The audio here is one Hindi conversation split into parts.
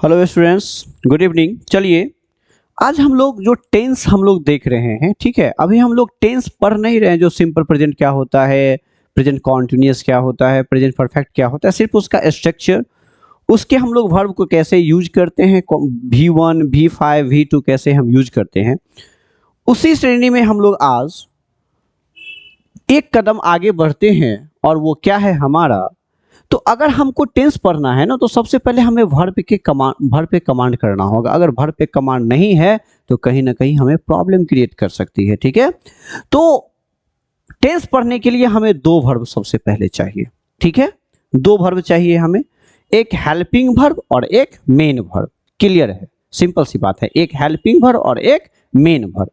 Hello students, good evening. चलिए आज हम लोग जो टेंस हम लोग देख रहे हैं, ठीक है। अभी हम लोग टेंस पढ़ नहीं रहे हैं, जो सिंपल प्रेजेंट क्या होता है, प्रेजेंट कॉन्टिन्यूअस क्या होता है, प्रेजेंट परफेक्ट क्या होता है, सिर्फ उसका स्ट्रक्चर, उसके हम लोग वर्ब को कैसे यूज करते हैं, V1 V5 V2 कैसे हम यूज करते हैं, उसी श्रेणी में हम लोग आज एक कदम आगे बढ़ते हैं। और वो क्या है हमारा, तो अगर हमको टेंस पढ़ना है ना, तो सबसे पहले हमें वर्ब पे कमांड करना होगा। अगर वर्ब पे कमांड नहीं है तो कहीं ना कहीं हमें प्रॉब्लम क्रिएट कर सकती है, ठीक है। तो टेंस पढ़ने के लिए हमें दो वर्ब सबसे पहले चाहिए, ठीक है। दो वर्ब चाहिए हमें, एक हेल्पिंग वर्ब और एक मेन वर्ब। क्लियर है, सिंपल सी बात है, एक हेल्पिंग वर्ब और एक मेन वर्ब।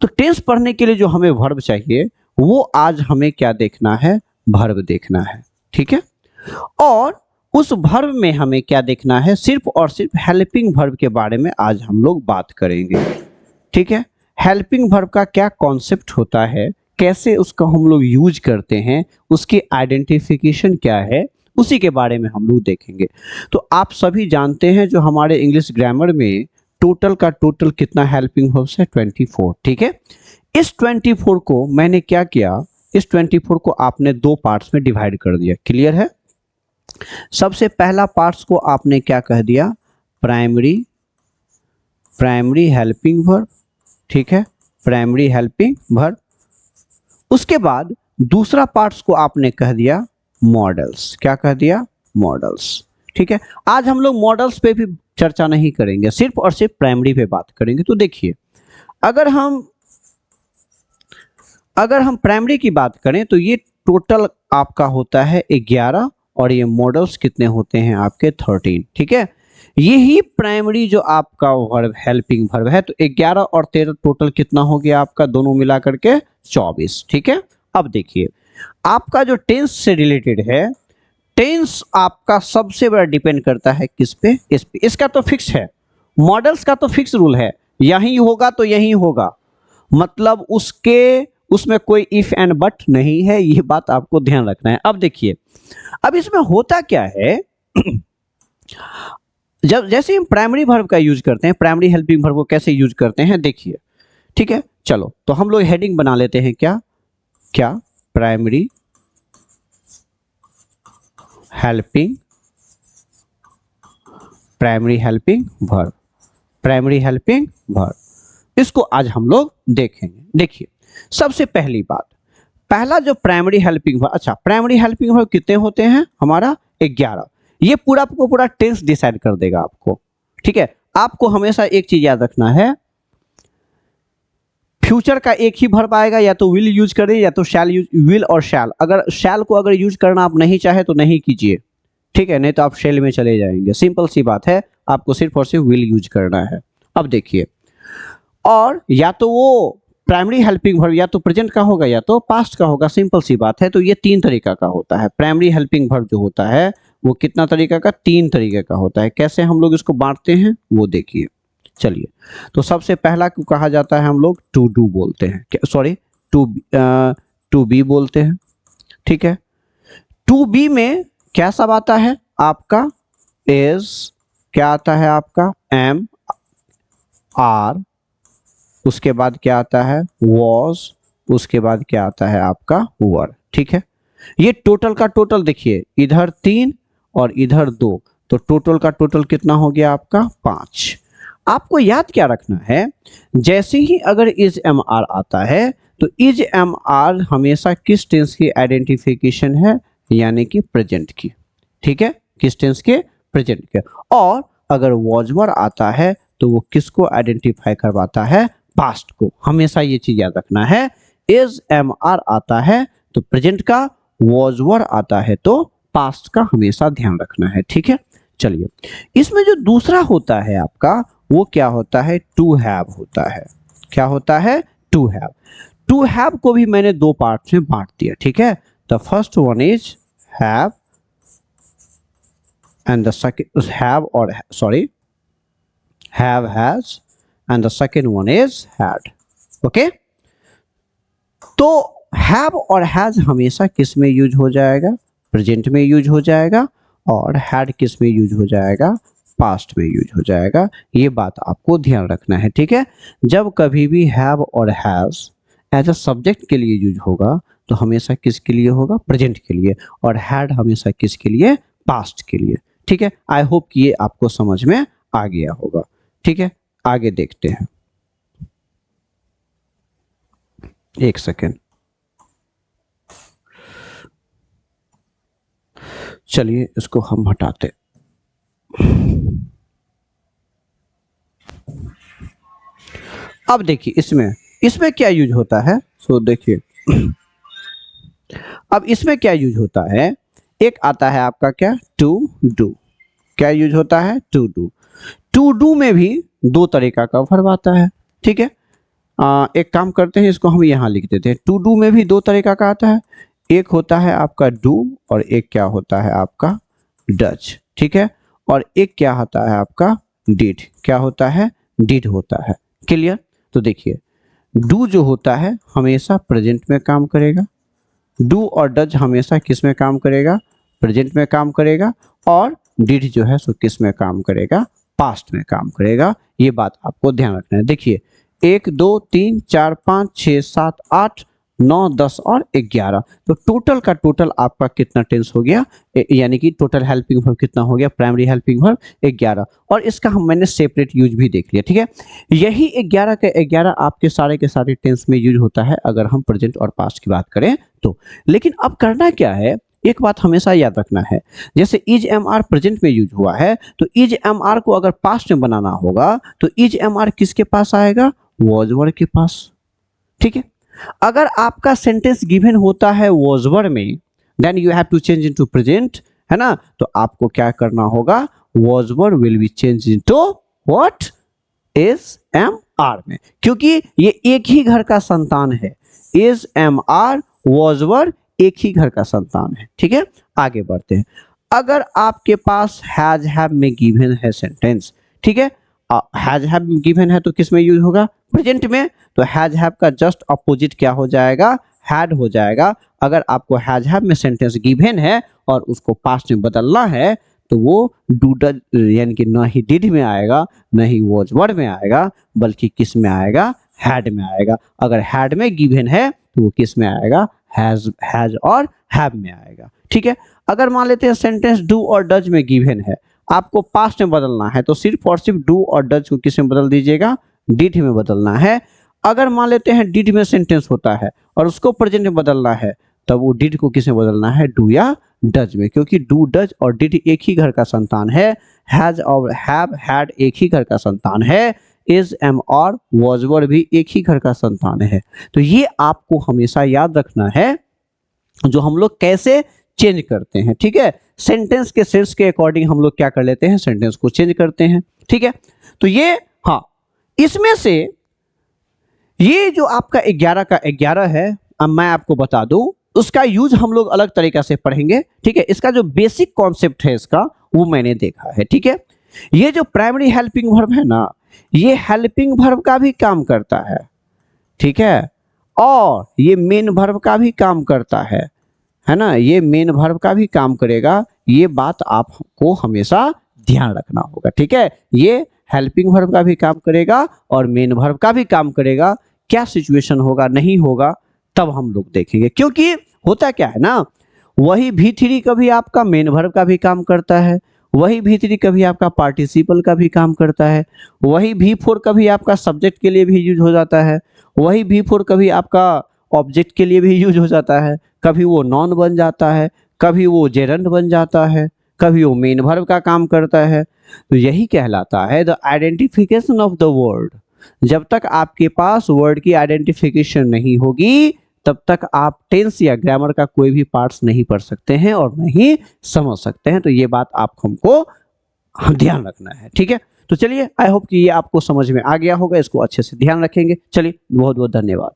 तो टेंस पढ़ने के लिए जो हमें वर्ब चाहिए वो आज हमें क्या देखना है, वर्ब देखना है, ठीक है। और उस वर्ब में हमें क्या देखना है, सिर्फ और सिर्फ हेल्पिंग वर्ब के बारे में आज हम लोग बात करेंगे, ठीक है। हेल्पिंग वर्ब का क्या कॉन्सेप्ट होता है, कैसे उसका हम लोग यूज करते हैं, उसकी आइडेंटिफिकेशन क्या है, उसी के बारे में हम लोग देखेंगे। तो आप सभी जानते हैं जो हमारे इंग्लिश ग्रामर में टोटल का टोटल कितना हेल्पिंग वर्ब्स है, 24, ठीक है। इस 24 को मैंने क्या किया, इस 24 को आपने दो पार्ट्स में डिवाइड कर दिया। क्लियर है। सबसे पहला पार्ट्स को आपने क्या कह दिया, प्राइमरी हेल्पिंग वर्ब, ठीक है, प्राइमरी हेल्पिंग वर्ब। उसके बाद दूसरा पार्ट्स को आपने कह दिया मॉडल्स। क्या कह दिया, मॉडल्स, ठीक है। आज हम लोग मॉडल्स पे भी चर्चा नहीं करेंगे, सिर्फ और सिर्फ प्राइमरी पे बात करेंगे। तो देखिए, अगर हम प्राइमरी की बात करें तो ये टोटल आपका होता है 11 और ये मॉडल्स कितने होते हैं आपके 13, ठीक है। यही प्राइमरी जो आपका वर्ब हेल्पिंग वर्ब है, तो 11 और 13 टोटल कितना हो गया आपका, दोनों मिला करके 24, ठीक है। अब देखिए, आपका जो टेंस से रिलेटेड है, टेंस आपका सबसे बड़ा डिपेंड करता है किस पे, इस पे। इसका तो फिक्स है, मॉडल्स का तो फिक्स रूल है, यही होगा तो यही होगा, मतलब उसमें कोई इफ एंड बट नहीं है, ये बात आपको ध्यान रखना है। अब देखिए, अब इसमें होता क्या है जब जैसे हम प्राइमरी वर्ब का यूज करते हैं, प्राइमरी हेल्पिंग वर्ब को कैसे यूज करते हैं देखिए, ठीक है। चलो तो हम लोग हेडिंग बना लेते हैं, क्या क्या, primary helping verb, primary helping verb, इसको आज हम लोग देखेंगे। देखिए, सबसे पहली बात, पहला जो प्राइमरी हेल्पिंग वर्ब, अच्छा प्राइमरी हेल्पिंग वर्ब कितने होते हैं हमारा, 11। ये पूरा को पूरा टेंस डिसाइड कर देगा आपको, ठीक है। आपको हमेशा एक चीज याद रखना है, फ्यूचर का एक ही वर्ब आएगा, या तो विल यूज करें या तो शैल यूज, विल और शैल। अगर शैल को अगर यूज करना आप नहीं चाहे तो नहीं कीजिए, ठीक है, नहीं तो आप शैल में चले जाएंगे। सिंपल सी बात है, आपको सिर्फ और सिर्फ विल यूज करना है। अब देखिए, और या तो वो प्राइमरी हेल्पिंग वर्ब या तो प्रेजेंट का होगा या तो पास्ट का होगा, सिंपल सी बात है। तो ये 3 तरीका का होता है प्राइमरी हेल्पिंग वर्ब जो होता है, वो कितना तरीका का, 3 तरीके का होता है। कैसे हम लोग इसको बांटते हैं वो देखिए। चलिए, तो सबसे पहला को कहा जाता है हम लोग टू डू बोलते हैं, सॉरी टू बी बोलते हैं, ठीक है। टू बी में क्या सब आता है आपका, इज, क्या आता है आपका, एम, आर, उसके बाद क्या आता है वॉज, उसके बाद क्या आता है आपका वर, ठीक है। ये टोटल का टोटल देखिए, इधर 3 और इधर 2, तो टोटल का टोटल कितना हो गया आपका 5। आपको याद क्या रखना है, जैसे ही अगर इज एम आर आता है तो इज एम आर हमेशा किस टेंस की आइडेंटिफिकेशन है, यानी कि प्रेजेंट की, ठीक है, किस टेंस के, प्रेजेंट के। और अगर वॉज वर आता है तो वो किसको आइडेंटिफाई करवाता है, पास्ट को। हमेशा ये चीज याद रखना है, इज एम आर आता है तो प्रेजेंट का, वॉज वर आता है तो पास्ट का, हमेशा ध्यान रखना है, ठीक है। चलिए, इसमें जो दूसरा होता है आपका, वो क्या होता है, टू हैव होता है। क्या होता है, टू हैव। टू हैव को भी मैंने दो पार्ट में बांट दिया, ठीक है। The first one is have and the second have, और sorry have, has, and the second one is had, okay। तो have और has हमेशा किस में यूज हो जाएगा, प्रेजेंट में यूज हो जाएगा, और had किस में यूज हो जाएगा, पास्ट में यूज हो जाएगा। ये बात आपको ध्यान रखना है, ठीक है। जब कभी भी हैव और हैज एज अ सब्जेक्ट के लिए यूज होगा तो हमेशा किसके लिए होगा, प्रेजेंट के लिए, और हैड हमेशा किसके लिए, पास्ट के लिए, ठीक है। आई होप कि ये आपको समझ में आ गया होगा, ठीक है। आगे देखते हैं, एक सेकेंड, चलिए इसको हम हटाते। अब देखिए इसमें क्या यूज होता है, सो देखिए अब इसमें क्या यूज होता है, एक आता है आपका क्या, टू डू। क्या यूज होता है, टू डू। टू डू में भी दो तरीका का वर्ब आता है, ठीक है। एक काम करते हैं, इसको हम यहाँ लिख देते हैं। टू डू में भी दो तरीका का आता है, एक होता है आपका डू और एक क्या होता है आपका डज, ठीक है। और एक क्या होता है आपका डिड, क्या होता है, डिड होता है। क्लियर। तो देखिए डू जो होता है हमेशा प्रेजेंट में काम करेगा, डू और डज हमेशा किस में काम करेगा, प्रेजेंट में काम करेगा, और डिड जो है सो किस में काम करेगा, पास्ट में काम करेगा। ये बात आपको ध्यान रखना है। देखिए 1 2 3 4 5 6 7 8 9 10 और 11, तो टोटल का टोटल आपका कितना टेंस हो गया, यानी कि टोटल हेल्पिंग वर्ब कितना हो गया, प्राइमरी हेल्पिंग वर्ब 11। और इसका मैंने सेपरेट यूज भी देख लिया, ठीक है। यही 11 के 11 आपके सारे के सारे टेंस में यूज होता है अगर हम प्रेजेंट और पास्ट की बात करें तो। लेकिन अब करना क्या है, एक बात हमेशा याद रखना है, जैसे इज एम आर प्रेजेंट में यूज हुआ है तो इज एम आर को अगर पास्ट में बनाना होगा तो इज एम आर किसके पास आएगा, वॉज वर्ड के पास, ठीक है। अगर आपका सेंटेंस गिवन होता है वॉज वर्ड में, then you have to change into present, है ना। तो आपको क्या करना होगा, was word will be change into what, is am are में, क्योंकि ये एक ही घर का संतान है। Is am are was word एक ही घर का संतान है, ठीक है। आगे बढ़ते हैं। अगर आपके पास हैज हैव में गिवन है सेंटेंस, ठीक है, हैज हैव गिवन है तो किस में यूज होगा, प्रेजेंट में, तो हैज हैव का जस्ट अपोजिट क्या हो जाएगा, हैड हो जाएगा। अगर आपको हैज हैव में सेंटेंस गिवन है और उसको पास्ट में बदलना है तो वो डू डज यानी कि ना ही डिड में आएगा ना ही वॉज वर्ड में आएगा, बल्कि किस में आएगा, हैड में आएगा। अगर हैड में गिवन है तो वो किस में आएगा, हैज और हैव में आएगा, ठीक है। अगर मान लेते हैं सेंटेंस डू और डज में गिवन है, आपको पास्ट में बदलना है तो सिर्फ और सिर्फ डू और डज को किस में बदल दीजिएगा, डिड में बदलना है। अगर मान लेते हैं डिड में सेंटेंस होता है और उसको प्रेजेंट में बदलना है तब वो डिड को किस में बदलना है, डू या डज में, क्योंकि डू डज और डिड एक ही घर का संतान है, हैज और हैव हैड एक ही घर का संतान है, इज एम और वॉज वर्ड भी एक ही घर का संतान है। तो ये आपको हमेशा याद रखना है, जो हम लोग कैसे चेंज करते हैं, ठीक है। सेंटेंस के सेंस के अकॉर्डिंग हम लोग क्या कर लेते हैं, सेंटेंस को चेंज करते हैं, ठीक है। तो ये हाँ, इसमें से ये जो आपका 11 का 11 है, अब मैं आपको बता दूं उसका यूज हम लोग अलग तरीका से पढ़ेंगे, ठीक है। इसका जो बेसिक कॉन्सेप्ट है इसका वो मैंने देखा है, ठीक है। ये जो प्राइमरी हेल्पिंग वर्ब है ना, ये हेल्पिंग वर्ब का भी काम करता है, ठीक है, और ये मेन वर्ब का भी काम करता है ना, ये मेन वर्ब का भी काम करेगा। ये बात आपको हमेशा ध्यान रखना होगा, ठीक है। ये हेल्पिंग वर्ब का भी काम करेगा और मेन वर्ब का भी काम करेगा। क्या सिचुएशन होगा, नहीं होगा, तब हम लोग देखेंगे, क्योंकि होता क्या है ना, वही V3 कभी आपका मेन वर्ब का भी काम करता है, वही V3 कभी आपका पार्टिसिपल का भी काम करता है, वही V4 कभी आपका सब्जेक्ट के लिए भी यूज हो जाता है, वही V4 कभी आपका ऑब्जेक्ट के लिए भी यूज हो जाता है, कभी वो नॉन बन जाता है, कभी वो जेरंड बन जाता है, कभी वो मेन वर्ब का काम करता है। तो यही कहलाता है the identification of the word. जब तक आपके पास वर्ड की आइडेंटिफिकेशन नहीं होगी तब तक आप टेंस या ग्रामर का कोई भी पार्ट्स नहीं पढ़ सकते हैं और नहीं समझ सकते हैं। तो ये बात आप हमको ध्यान रखना है, ठीक है। तो चलिए, आई होप कि ये आपको समझ में आ गया होगा, इसको अच्छे से ध्यान रखेंगे। चलिए, बहुत बहुत धन्यवाद।